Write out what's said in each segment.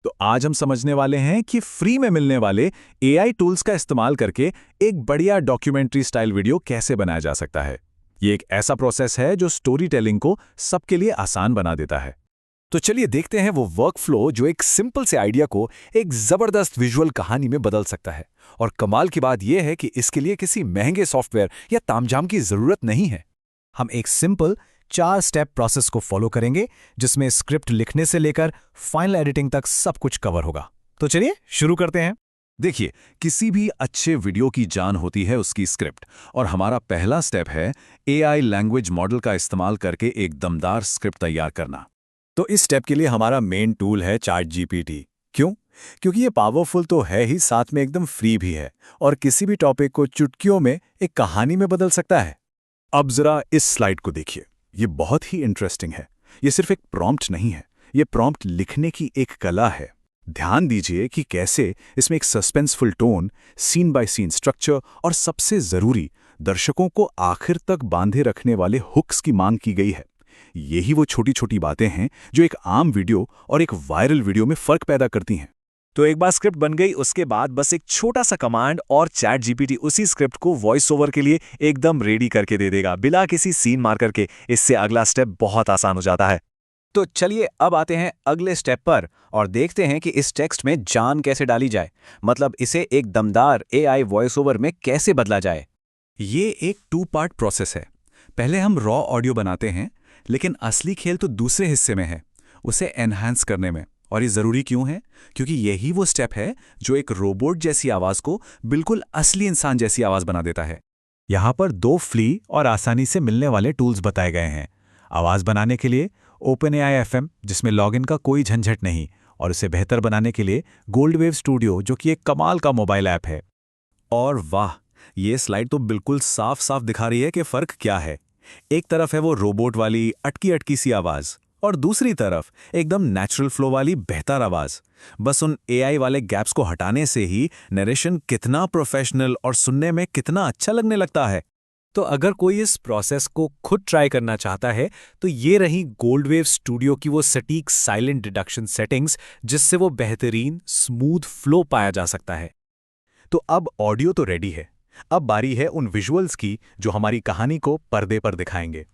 तो आज हम समझने वाले हैं कि फ्री में मिलने वाले एआई टूल्स का इस्तेमाल करके एक बढ़िया डॉक्यूमेंट्री स्टाइल वीडियो कैसे बनाया जा सकता है। ये एक ऐसा प्रोसेस है जो स्टोरी टेलिंग को सबके लिए आसान बना देता है। तो चलिए देखते हैं वो वर्कफ्लो जो एक सिंपल से आइडिया को एक जबरदस्त विजुअल कहानी में बदल सकता है। और कमाल की बात यह है कि इसके लिए किसी महंगे सॉफ्टवेयर या तामझाम की जरूरत नहीं है। हम एक सिंपल 4 स्टेप प्रोसेस को फॉलो करेंगे जिसमें स्क्रिप्ट लिखने से लेकर फाइनल एडिटिंग तक सब कुछ कवर होगा। तो चलिए शुरू करते हैं। देखिए, किसी भी अच्छे वीडियो की जान होती है उसकी स्क्रिप्ट, और हमारा पहला स्टेप है एआई लैंग्वेज मॉडल का इस्तेमाल करके एक दमदार स्क्रिप्ट तैयार करना। तो इस स्टेप के लिए हमारा मेन टूल है चैट जीपीटी। क्यों? क्योंकि ये पावरफुल तो है ही, साथ में एकदम फ्री भी है और किसी भी टॉपिक को चुटकियों में एक कहानी में बदल सकता है। अब जरा इस स्लाइड को देखिए, ये बहुत ही इंटरेस्टिंग है। ये सिर्फ एक प्रॉम्प्ट नहीं है, ये प्रॉम्प्ट लिखने की एक कला है। ध्यान दीजिए कि कैसे इसमें एक suspenseful tone, scene by scene structure और सबसे जरूरी, दर्शकों को आखिर तक बांधे रखने वाले हुक्स की मांग की गई है। यही वो छोटी छोटी बातें हैं जो एक आम वीडियो और एक वायरल वीडियो में फर्क पैदा करती हैं। तो एक बार स्क्रिप्ट बन गई, उसके बाद बस एक छोटा सा कमांड और चैट जीपीटी उसी स्क्रिप्ट को वॉइस ओवर के लिए एकदम रेडी करके दे देगा, बिना किसी सीन मार्कर के। इससे अगला स्टेप बहुत आसान हो जाता है। तो चलिए अब आते हैं अगले स्टेप पर और देखते हैं कि इस टेक्स्ट में जान कैसे डाली जाए, मतलब इसे एक दमदार एआई वॉइस ओवर में कैसे बदला जाए। ये एक 2 पार्ट प्रोसेस है। पहले हम रॉ ऑडियो बनाते हैं, लेकिन असली खेल तो दूसरे हिस्से में है, उसे एनहांस करने में। और ये ज़रूरी क्यों है? क्योंकि यही वो स्टेप है जो एक रोबोट जैसी आवाज़ को बिल्कुल असली इंसान जैसी आवाज़ बना देता है। यहाँ पर 2 फ्री और आसानी से मिलने वाले टूल्स बताए गए हैं। आवाज़ बनाने के लिए OpenAI FM, जिसमें लॉगिन का कोई झंझट नहीं, और उसे बेहतर बनाने के लिए गोल्डवेव स्टूडियो, जो कि एक कमाल का मोबाइल ऐप है। और वाह, ये स्लाइड तो बिल्कुल साफ साफ दिखा रही है कि फ़र्क क्या है। एक तरफ है वो रोबोट वाली अटकी अटकी सी आवाज़, और दूसरी तरफ एकदम नेचुरल फ्लो वाली बेहतर आवाज़। बस उन एआई वाले गैप्स को हटाने से ही नरेशन कितना प्रोफेशनल और सुनने में कितना अच्छा लगने लगता है। तो अगर कोई इस प्रोसेस को खुद ट्राई करना चाहता है तो ये रही गोल्डवेव स्टूडियो की वो सटीक साइलेंट डिडक्शन सेटिंग्स, जिससे वो बेहतरीन स्मूथ फ्लो पाया जा सकता है। तो अब ऑडियो तो रेडी है, अब बारी है उन विजुअल्स की जो हमारी कहानी को पर्दे पर दिखाएंगे।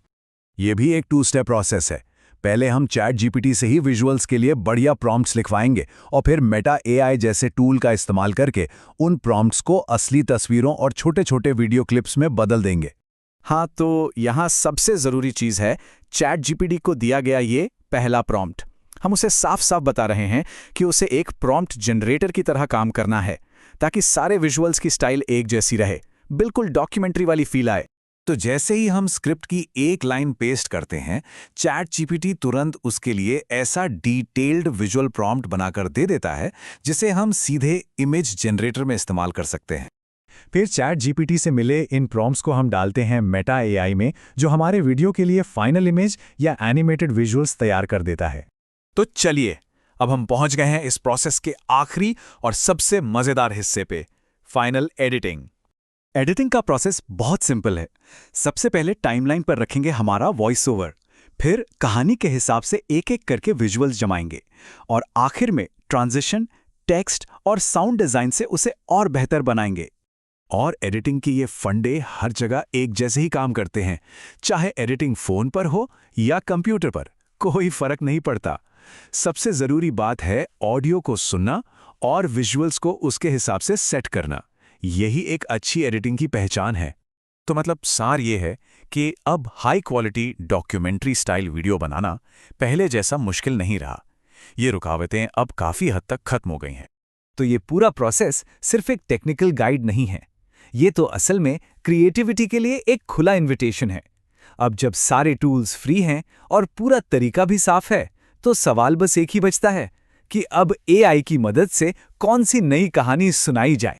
ये भी एक 2 स्टेप प्रोसेस है। पहले हम चैट जीपीटी से ही विजुअल्स के लिए बढ़िया प्रॉम्प्ट्स लिखवाएंगे, और फिर मेटा एआई जैसे टूल का इस्तेमाल करके उन प्रॉम्प्ट्स को असली तस्वीरों और छोटे छोटे वीडियो क्लिप्स में बदल देंगे। हाँ, तो यहाँ सबसे ज़रूरी चीज़ है चैट जीपीटी को दिया गया ये पहला प्रॉम्प्ट। हम उसे साफ साफ बता रहे हैं कि उसे एक प्रॉम्प्ट जनरेटर की तरह काम करना है, ताकि सारे विजुअल्स की स्टाइल एक जैसी रहे, बिल्कुल डॉक्यूमेंट्री वाली फील आए। तो जैसे ही हम स्क्रिप्ट की एक लाइन पेस्ट करते हैं, चैट जीपीटी तुरंत उसके लिए ऐसा डिटेल्ड विजुअल प्रॉम्प्ट बनाकर दे देता है जिसे हम सीधे इमेज जनरेटर में इस्तेमाल कर सकते हैं। फिर चैट जीपीटी से मिले इन प्रॉम्प्ट्स को हम डालते हैं मेटा एआई में, जो हमारे वीडियो के लिए फाइनल इमेज या एनिमेटेड विजुअल्स तैयार कर देता है। तो चलिए, अब हम पहुंच गए हैं इस प्रोसेस के आखिरी और सबसे मजेदार हिस्से पे, फाइनल एडिटिंग। एडिटिंग का प्रोसेस बहुत सिंपल है। सबसे पहले टाइमलाइन पर रखेंगे हमारा वॉइस ओवर, फिर कहानी के हिसाब से एक एक करके विजुअल्स जमाएंगे, और आखिर में ट्रांजिशन, टेक्स्ट और साउंड डिजाइन से उसे और बेहतर बनाएंगे। और एडिटिंग की ये फंडे हर जगह एक जैसे ही काम करते हैं, चाहे एडिटिंग फोन पर हो या कंप्यूटर पर, कोई फर्क नहीं पड़ता। सबसे जरूरी बात है ऑडियो को सुनना और विजुअल्स को उसके हिसाब से सेट करना। यही एक अच्छी एडिटिंग की पहचान है। तो मतलब सार ये है कि अब high quality documentary style video बनाना पहले जैसा मुश्किल नहीं रहा। ये रुकावटें अब काफी हद तक खत्म हो गई हैं। तो ये पूरा प्रोसेस सिर्फ एक टेक्निकल गाइड नहीं है, ये तो असल में क्रिएटिविटी के लिए एक खुला इन्विटेशन है। अब जब सारे टूल्स फ्री हैं और पूरा तरीका भी साफ है, तो सवाल बस एक ही बचता है कि अब एआई की मदद से कौन सी नई कहानी सुनाई जाए।